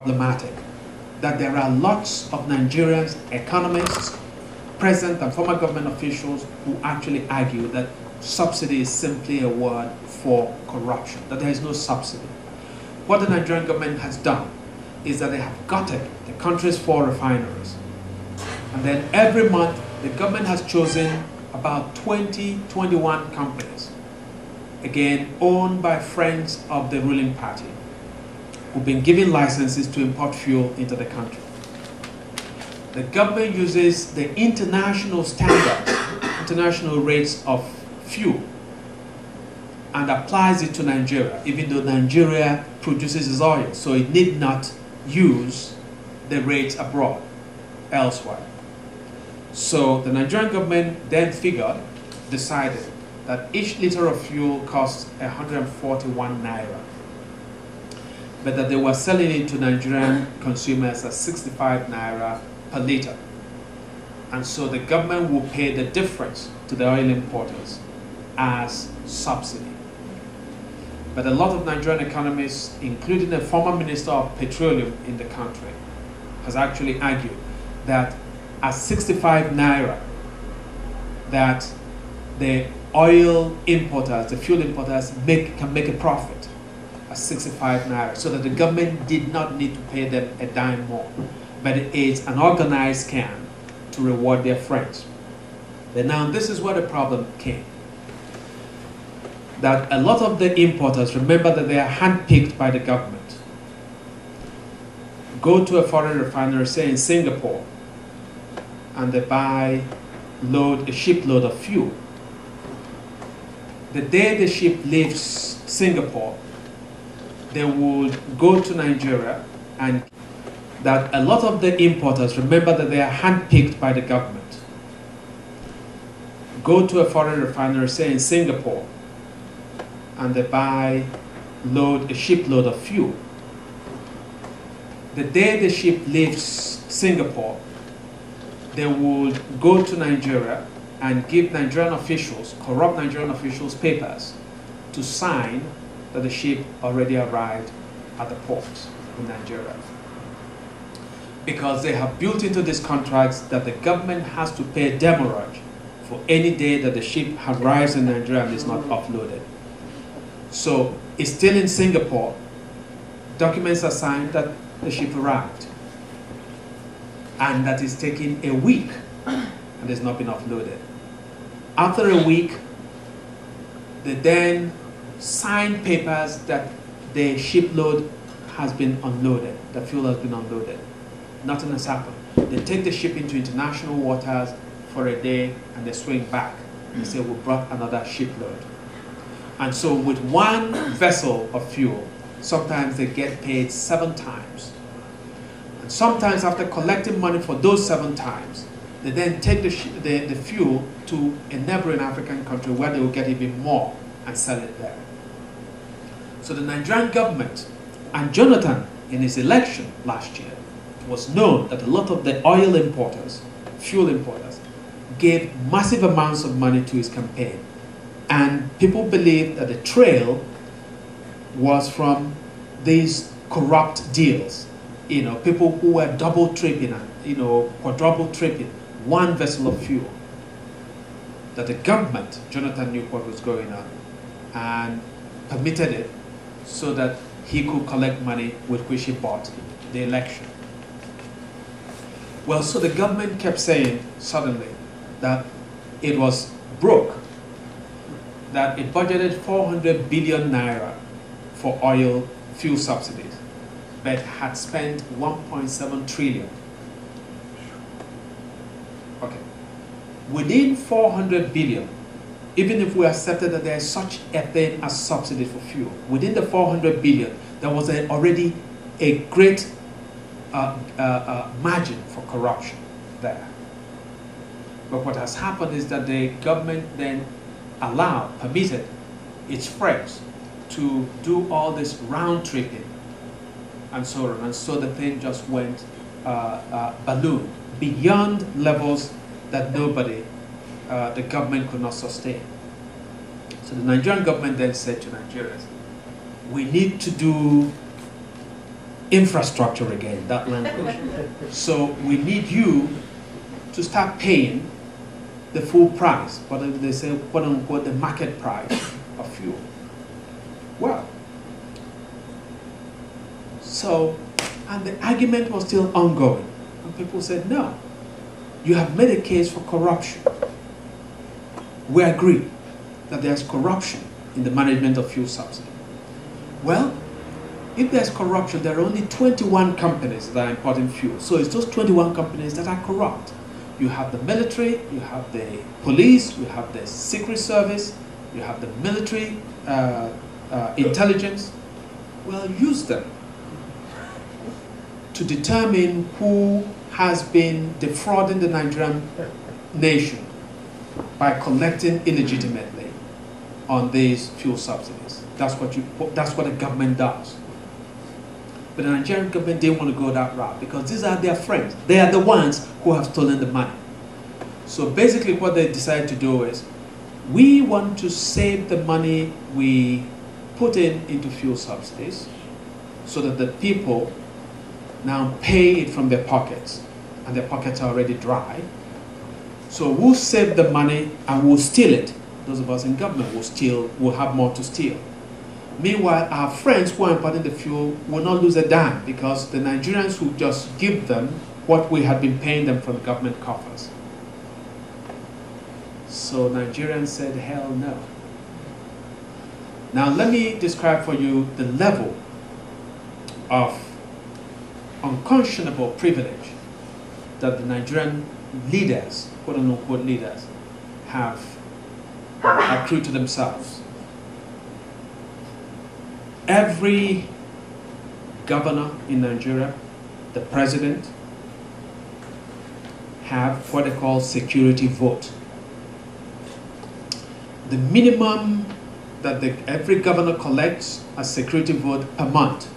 problematic, that there are lots of Nigerian economists, present and former government officials who actually argue that subsidy is simply a word for corruption, that there is no subsidy. What the Nigerian government has done is that they have gutted the country's 4 refineries. And then every month, the government has chosen about 21 companies, again, owned by friends of the ruling party, who've been given licenses to import fuel into the country. The government uses the international standards, international rates of fuel, and applies it to Nigeria, even though Nigeria produces its oil, so it need not use the rates abroad, elsewhere. So the Nigerian government then decided that each liter of fuel costs 141 naira, but that they were selling it to Nigerian consumers at 65 naira per liter. And so the government will pay the difference to the oil importers as subsidy. But a lot of Nigerian economists, including the former Minister of Petroleum in the country, has actually argued that at 65 naira, that the oil importers, the fuel importers, can make a profit at 65 naira, so that the government did not need to pay them a dime more. But it is an organized scam to reward their friends. But now this is where the problem came. That a lot of the importers, remember that they are handpicked by the government, go to a foreign refinery, say in Singapore, and they buy a shipload of fuel. The day the ship leaves Singapore, they would go to Nigeria, and that a lot of the importers, remember that they are handpicked by the government, go to a foreign refinery, say in Singapore, and they buy a shipload of fuel. The day the ship leaves Singapore, they would go to Nigeria and give Nigerian officials, corrupt Nigerian officials, papers to sign that the ship already arrived at the port in Nigeria. Because they have built into these contracts that the government has to pay demurrage for any day that the ship arrives in Nigeria and is not offloaded. So it's still in Singapore, documents are signed that the ship arrived, and that is taking a week and has not been offloaded. After a week, they then sign papers that the shipload has been unloaded, the fuel has been unloaded. Nothing has happened. They take the ship into international waters for a day and they swing back. They say, we brought another shipload. And so with one vessel of fuel, sometimes they get paid 7 times. And sometimes after collecting money for those 7 times, they then take the fuel to a neighboring African country where they will get even more and sell it there. So the Nigerian government, and Jonathan in his election last year, was known that a lot of the oil importers, fuel importers, gave massive amounts of money to his campaign. And people believed that the trail was from these corrupt deals. You know, people who were double tripping, quadruple tripping one vessel of fuel. That the government, Jonathan knew what was going on, and permitted it so that he could collect money with which he bought the election. Well, so the government kept saying suddenly that it was broke, that it budgeted 400 billion naira for oil fuel subsidies, but had spent 1.7 trillion. Okay. Within 400 billion, even if we accepted that there is such a thing as subsidy for fuel, within the 400 billion, there was already a great margin for corruption there. But what has happened is that the government then permitted its friends to do all this round tripping and so on, and so the thing just went balloon beyond levels that the government could not sustain. So the Nigerian government then said to Nigerians, we need to do infrastructure again, that language. So we need you to start paying the full price, what they say, quote unquote, the market price of fuel. Well, so, and the argument was still ongoing. And people said, no, you have made a case for corruption. We agree that there's corruption in the management of fuel subsidy. Well, if there's corruption, there are only 21 companies that are importing fuel. So it's those 21 companies that are corrupt. You have the military, you have the police, you have the secret service, you have the military intelligence. Well, use them to determine who has been defrauding the Nigerian nation by collecting illegitimately on these fuel subsidies. That's what the government does. But the Nigerian government didn't want to go that route because these are their friends. They are the ones who have stolen the money. So basically what they decided to do is, we want to save the money we put into fuel subsidies so that the people now pay it from their pockets, and their pockets are already dry. So we'll save the money and we'll steal it. Those of us in government will steal, will have more to steal. Meanwhile, our friends who are importing the fuel will not lose a dime because the Nigerians will just give them what we had been paying them from the government coffers. So Nigerians said, hell no. Now let me describe for you the level of unconscionable privilege that the Nigerian leaders, quote unquote leaders, have accrued to themselves. Every governor in Nigeria, the president, have what they call security vote. The minimum that every governor collects as security vote per month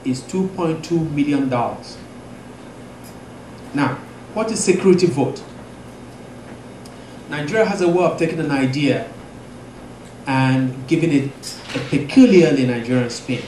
is $2.2 million. Now, what is security vote? Nigeria has a way of taking an idea and giving it a peculiarly Nigerian spin.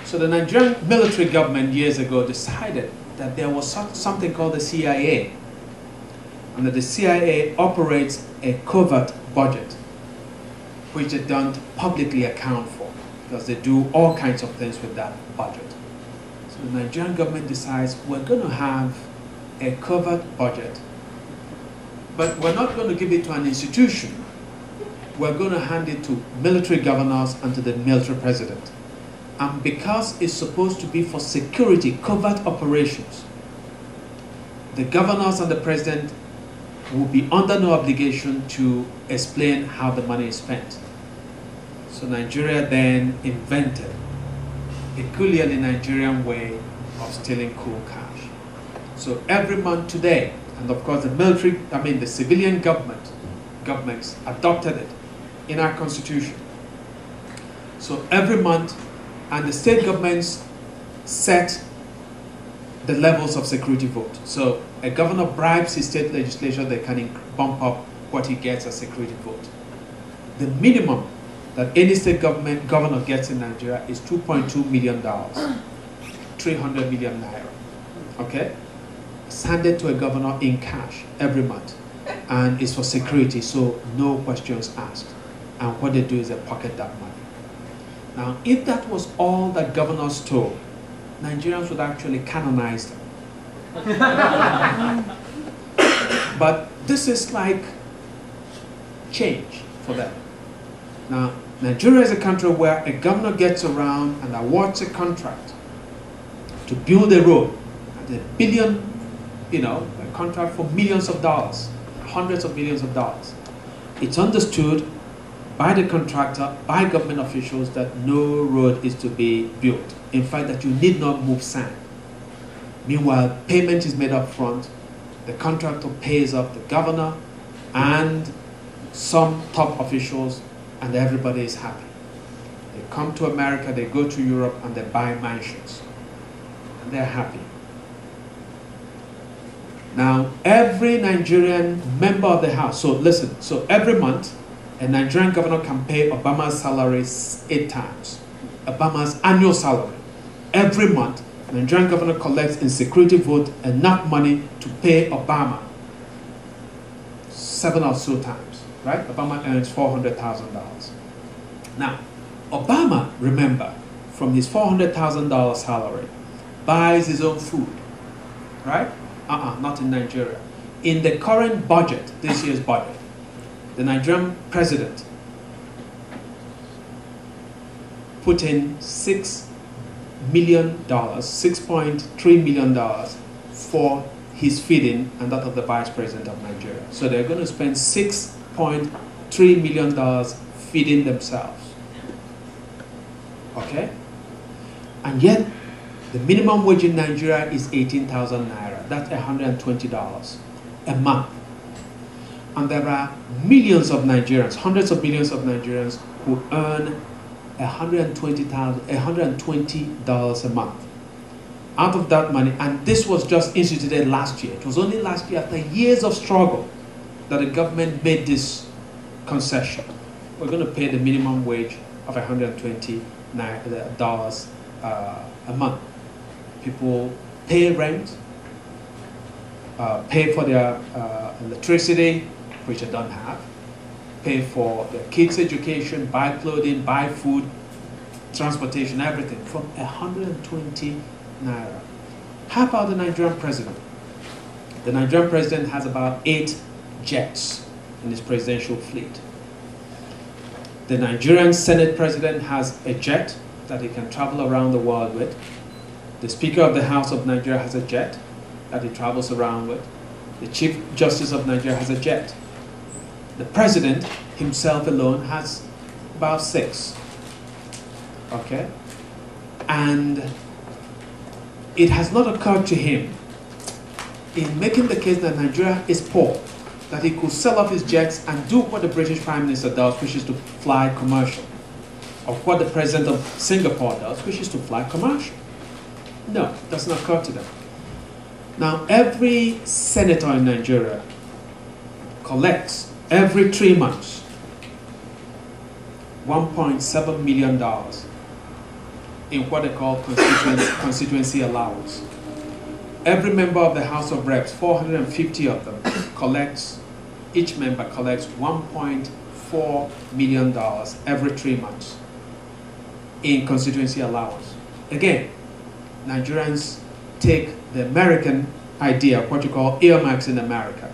So the Nigerian military government years ago decided that there was something called the CIA, and that the CIA operates a covert budget, which they don't publicly account for, because they do all kinds of things with that budget. So the Nigerian government decides, we're going to have a covert budget, but we're not going to give it to an institution. We're going to hand it to military governors and to the military president. And because it's supposed to be for security, covert operations, the governors and the president will be under no obligation to explain how the money is spent. So Nigeria then invented a peculiarly Nigerian way of stealing cool cash. So every month today, and of course the civilian governments adopted it in our constitution. So every month, and the state governments set the levels of security vote. So a governor bribes his state legislature, they can bump up what he gets as security vote. The minimum that any state governor gets in Nigeria is $2.2 million, 300 million naira. Okay? It's handed to a governor in cash every month, and it's for security, so no questions asked. And what they do is they pocket that money. Now, if that was all that governors told, Nigerians would actually canonize them. But this is like change for them. Now, Nigeria is a country where a governor gets around and awards a contract to build a road at $1 billion, a contract for millions of dollars, hundreds of millions of dollars. It's understood by the contractor, by government officials, that no road is to be built. In fact, that you need not move sand. Meanwhile, payment is made up front. The contractor pays off the governor and some top officials, and everybody is happy. They come to America, they go to Europe, and they buy mansions. And they're happy. Now, every Nigerian member of the House, so listen, so every month, a Nigerian governor can pay Obama's salary 8 times. Obama's annual salary, every month, Nigerian government collects in security vote enough money to pay Obama 7 or so times, right? Obama earns $400,000. Now, Obama, remember, from his $400,000 salary, buys his own food, right? Not in Nigeria. In the current budget, this year's budget, the Nigerian president put in $6 million, $6.3 million for his feeding and that of the vice president of Nigeria. So they're going to spend $6.3 million feeding themselves. Okay? And yet, the minimum wage in Nigeria is 18,000 naira. That's $120 a month. And there are millions of Nigerians, hundreds of millions of Nigerians who earn $120 a month. Out of that money, and this was just instituted last year. It was only last year, after years of struggle, that the government made this concession. We're going to pay the minimum wage of $120 a month. People pay rent, pay for their electricity, which they don't have, pay for their kids' education, buy clothing, buy food, transportation, everything, from 120 naira. How about the Nigerian president? The Nigerian president has about 8 jets in his presidential fleet. The Nigerian Senate president has a jet that he can travel around the world with. The Speaker of the House of Nigeria has a jet that he travels around with. The Chief Justice of Nigeria has a jet. The president himself alone has about 6. Okay? And it has not occurred to him, in making the case that Nigeria is poor, that he could sell off his jets and do what the British Prime Minister does, which is to fly commercial. Or what the President of Singapore does, which is to fly commercial. No, it doesn't occur to them. Now, every senator in Nigeria collects every 3 months $1.7 million in what they call constituency allowance. Every member of the House of Reps, 450 of them, each member collects $1.4 million every 3 months in constituency allowance. Again, Nigerians take the American idea of what you call earmarks in America.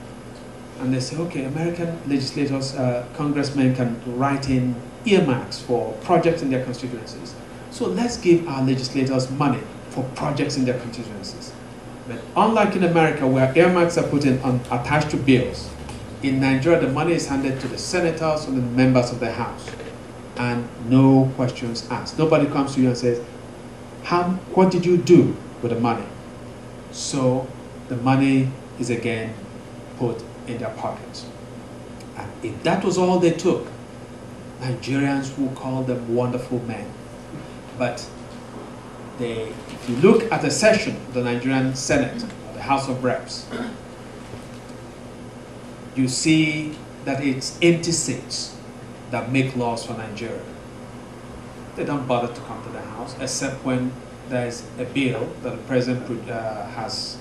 And they say, okay, American legislators, congressmen can write in earmarks for projects in their constituencies. So let's give our legislators money for projects in their constituencies. But unlike in America, where earmarks are put in attached to bills, in Nigeria the money is handed to the senators and the members of the House, and no questions asked. Nobody comes to you and says, what did you do with the money? So the money is again put in their pockets. And if that was all they took, Nigerians will call them wonderful men. But if you look at the session of the Nigerian Senate, or the House of Reps, you see that it's empty seats that make laws for Nigeria. They don't bother to come to the House, except when there's a bill that the President has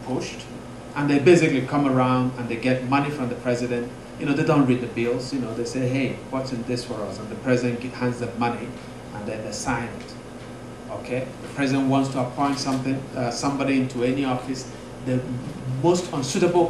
pushed, and they basically come around and they get money from the President. You know, they don't read the bills. You know, they say, hey, what's in this for us? And the President hands them money, and then they sign it. Okay? The President wants to appoint somebody into any office. The most unsuitable